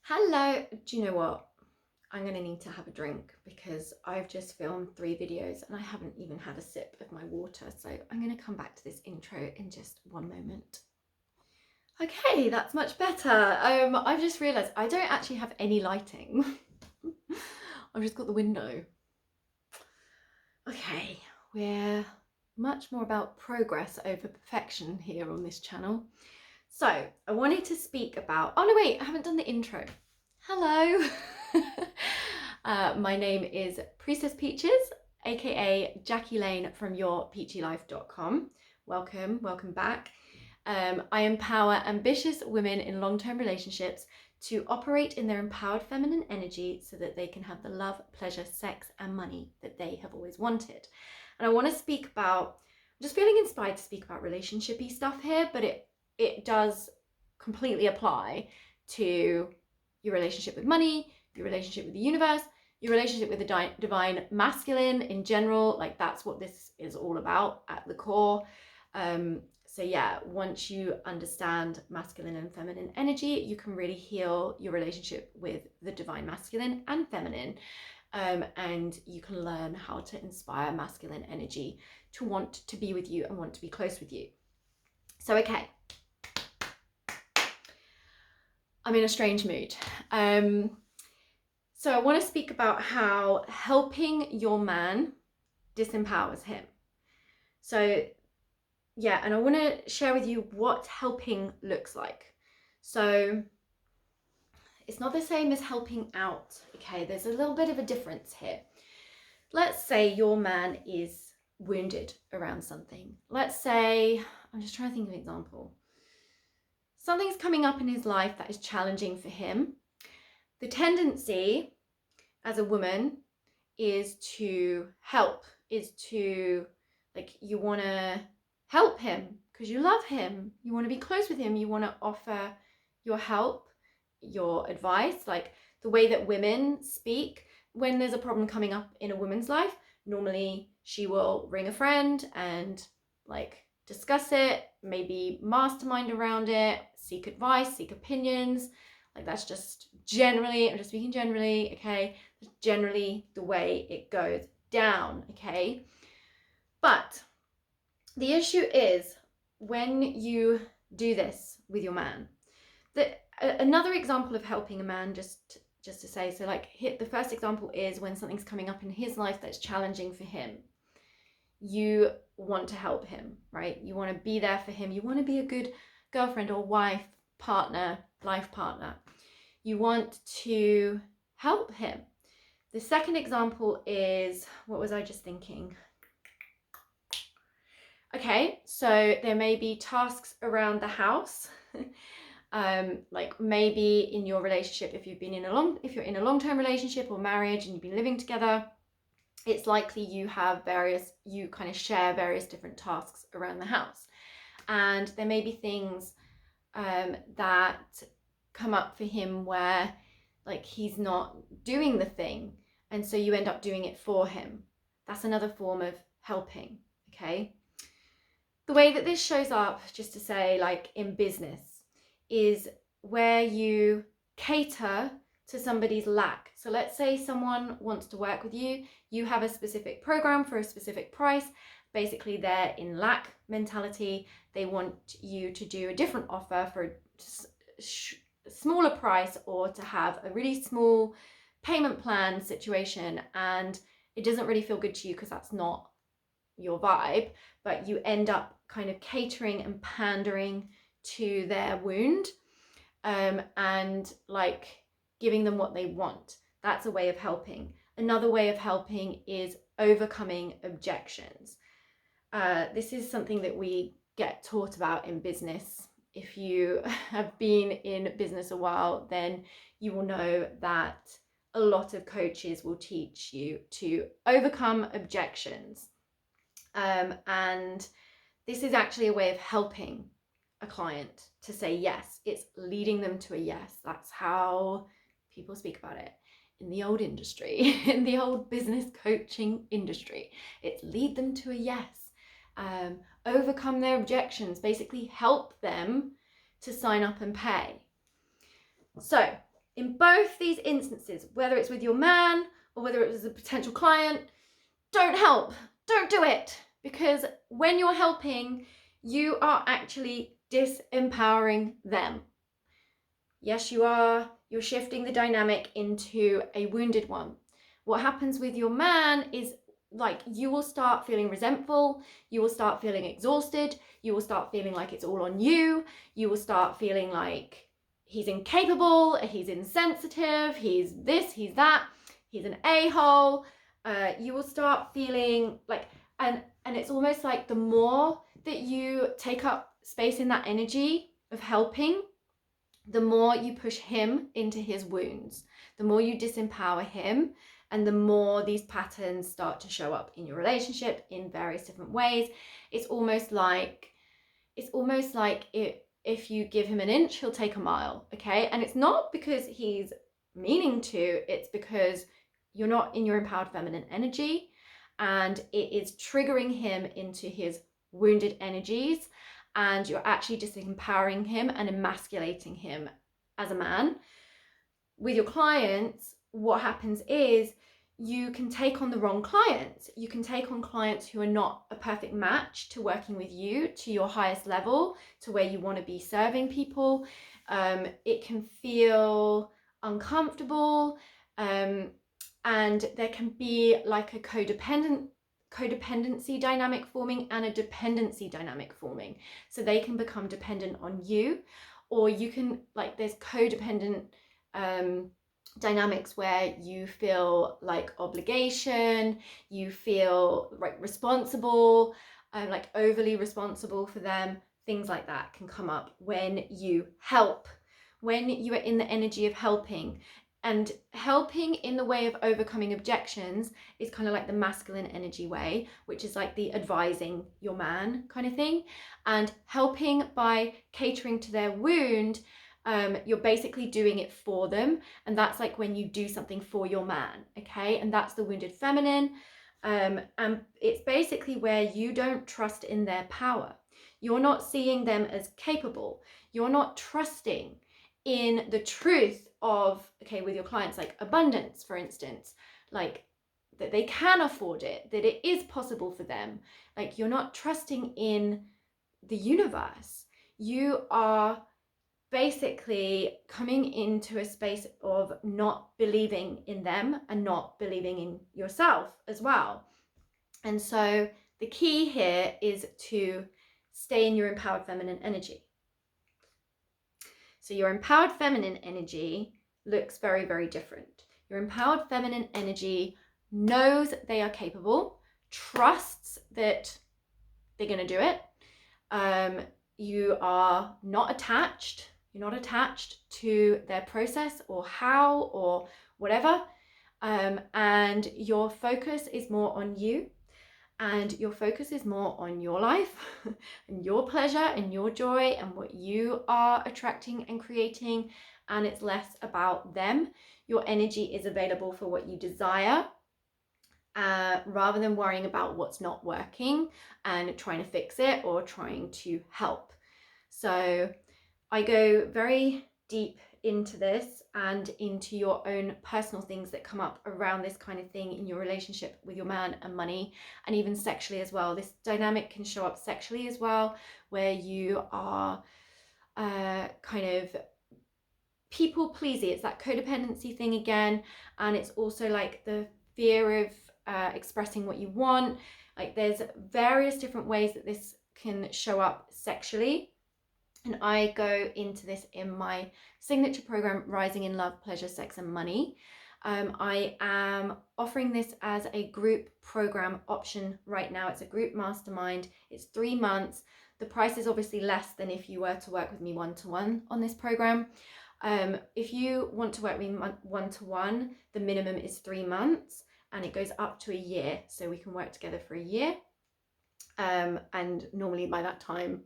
Hello, do you know what? I'm going to need to have a drink because I've just filmed 3 videos and I haven't even had a sip of my water. So I'm going to come back to this intro in just one moment. Okay, that's much better. I've just realised I don't actually have any lighting. I've just got the window. Okay, we're much more about progress over perfection here on this channel. So I wanted to speak about, oh no wait, I haven't done the intro. Hello. My name is Priestess Peaches, aka Jackie Lane from yourpeachylife.com. Welcome back. I empower ambitious women in long-term relationships to operate in their empowered feminine energy so that they can have the love, pleasure, sex, and money that they have always wanted. And I want to speak about, I'm just feeling inspired to speak about relationship-y stuff here, but it does completely apply to your relationship with money, your relationship with the universe, your relationship with the divine masculine in general. Like, that's what this is all about at the core. So yeah, once you understand masculine and feminine energy, you can really heal your relationship with the divine masculine and feminine. And you can learn how to inspire masculine energy to want to be with you and want to be close with you. So, okay. I'm in a strange mood. So I want to speak about how helping your man disempowers him. So yeah, and I want to share with you what helping looks like. So it's not the same as helping out, okay? There's a little bit of a difference here. Let's say your man is wounded around something. Let's say, I'm just trying to think of an example. Something's coming up in his life that is challenging for him. The tendency as a woman is to help, is to, like, you want to help him because you love him. You want to be close with him. You want to offer your help, your advice. Like, the way that women speak when there's a problem coming up in a woman's life, normally she will ring a friend and like discuss it, maybe mastermind around it, seek advice, seek opinions. Like, that's just generally, I'm just speaking generally, okay? That's generally the way it goes down, okay? But the issue is when you do this with your man. Another example of helping a man, just to say, so like the first example is when something's coming up in his life that's challenging for him. You want to help him, right? You want to be there for him. You want to be a good girlfriend or wife, partner, life partner. You want to help him. The second example is, what was I just thinking? Okay, so there may be tasks around the house. Like maybe in your relationship, if you're in a long-term relationship or marriage and you've been living together, it's likely you kind of share various different tasks around the house. And there may be things that come up for him where like he's not doing the thing, and so you end up doing it for him. That's another form of helping, okay? The way that this shows up, just to say, like in business, is where you cater to somebody's lack. So let's say someone wants to work with you, you have a specific program for a specific price. Basically, they're in lack mentality. They want you to do a different offer for a smaller price, or to have a really small payment plan situation, and it doesn't really feel good to you because that's not your vibe, but you end up kind of catering and pandering to their wound, and like giving them what they want. That's a way of helping. Another way of helping is overcoming objections. This is something that we get taught about in business. If you have been in business a while, then you will know that a lot of coaches will teach you to overcome objections. And this is actually a way of helping a client to say yes. It's leading them to a yes. That's how people speak about it in the old industry, in the old business coaching industry. It's lead them to a yes. Overcome their objections, basically help them to sign up and pay. So in both these instances, whether it's with your man or whether it was a potential client, don't help. Don't do it. Because when you're helping, you are actually disempowering them. Yes, you are. You're shifting the dynamic into a wounded one. What happens with your man is like you will start feeling resentful, you will start feeling exhausted, you will start feeling like it's all on you, you will start feeling like he's incapable, he's insensitive, he's this, he's that, he's an a-hole. You will start feeling like, and it's almost like the more that you take up space in that energy of helping, the more you push him into his wounds, the more you disempower him, and the more these patterns start to show up in your relationship in various different ways. It's almost like if you give him an inch, he'll take a mile, okay? And it's not because he's meaning to, it's because you're not in your empowered feminine energy, and it is triggering him into his wounded energies, and you're actually disempowering him and emasculating him as a man. With your clients, what happens is you can take on the wrong clients. You can take on clients who are not a perfect match to working with you to your highest level, to where you want to be serving people. It can feel uncomfortable, and there can be like a codependency dynamic forming and a dependency dynamic forming. So they can become dependent on you, or you can, like, there's codependent dynamics where you feel like obligation, you feel like responsible, like overly responsible for them. Things like that can come up when you help, when you are in the energy of helping. And helping in the way of overcoming objections is kind of like the masculine energy way, which is like the advising your man kind of thing. And helping by catering to their wound, you're basically doing it for them. And that's like when you do something for your man, okay? And that's the wounded feminine. And it's basically where you don't trust in their power. You're not seeing them as capable. You're not trusting in the truth of, okay, with your clients, like abundance, for instance, like that they can afford it, that it is possible for them. Like, you're not trusting in the universe. You are basically coming into a space of not believing in them and not believing in yourself as well. And so the key here is to stay in your empowered feminine energy. So your empowered feminine energy looks very, very different. Your empowered feminine energy knows they are capable, trusts that they're going to do it. You are not attached. You're not attached to their process or how or whatever. And your focus is more on you. And your focus is more on your life and your pleasure and your joy and what you are attracting and creating. And it's less about them. Your energy is available for what you desire, rather than worrying about what's not working and trying to fix it or trying to help. So I go very deep into this and into your own personal things that come up around this kind of thing in your relationship with your man and money, and even sexually as well. This dynamic can show up sexually as well, where you are kind of people pleasing. It's that codependency thing again, and it's also like the fear of expressing what you want. Like, there's various different ways that this can show up sexually. And I go into this in my signature program, Rising in Love, Pleasure, Sex and Money. I am offering this as a group program option right now. It's a group mastermind. It's 3 months. The price is obviously less than if you were to work with me one-to-one on this program. If you want to work with me one-to-one, the minimum is 3 months and it goes up to a year. So we can work together for a year. And normally by that time,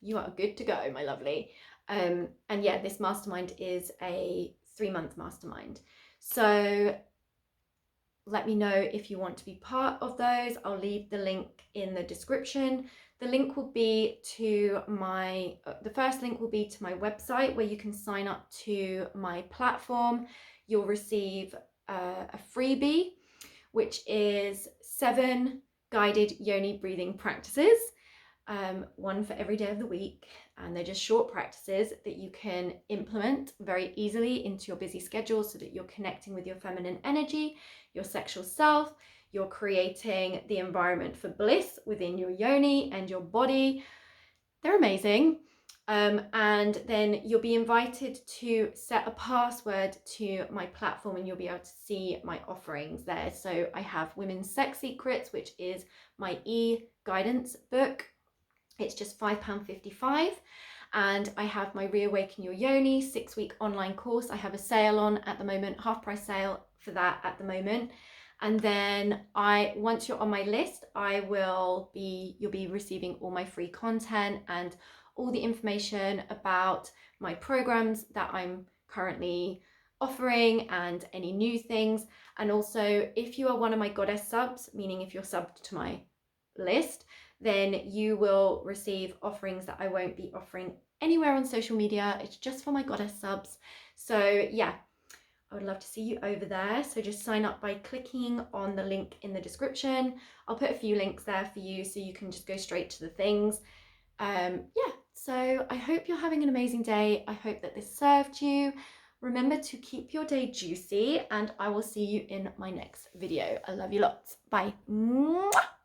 you are good to go, my lovely. And yeah, this mastermind is a 3-month mastermind. So let me know if you want to be part of those. I'll leave the link in the description. The link will be to the first link will be to my website where you can sign up to my platform. You'll receive a freebie, which is 7 guided yoni breathing practices, one for every day of the week. And they're just short practices that you can implement very easily into your busy schedule so that you're connecting with your feminine energy, your sexual self. You're creating the environment for bliss within your yoni and your body. They're amazing. And then you'll be invited to set a password to my platform and you'll be able to see my offerings there. So I have Women's Sex Secrets, which is my e-guidance book. It's just £5.55. And I have my Reawaken Your Yoni 6-week online course. I have a sale on at the moment, half price sale for that at the moment. And then once you're on my list, you'll be receiving all my free content and all the information about my programs that I'm currently offering and any new things. And also, if you are one of my goddess subs, meaning if you're subbed to my list, then you will receive offerings that I won't be offering anywhere on social media. It's just for my goddess subs. So yeah, I would love to see you over there. So just sign up by clicking on the link in the description. I'll put a few links there for you so you can just go straight to the things. Yeah, so I hope you're having an amazing day. I hope that this served you. Remember to keep your day juicy and I will see you in my next video. I love you lots. Bye. Mwah!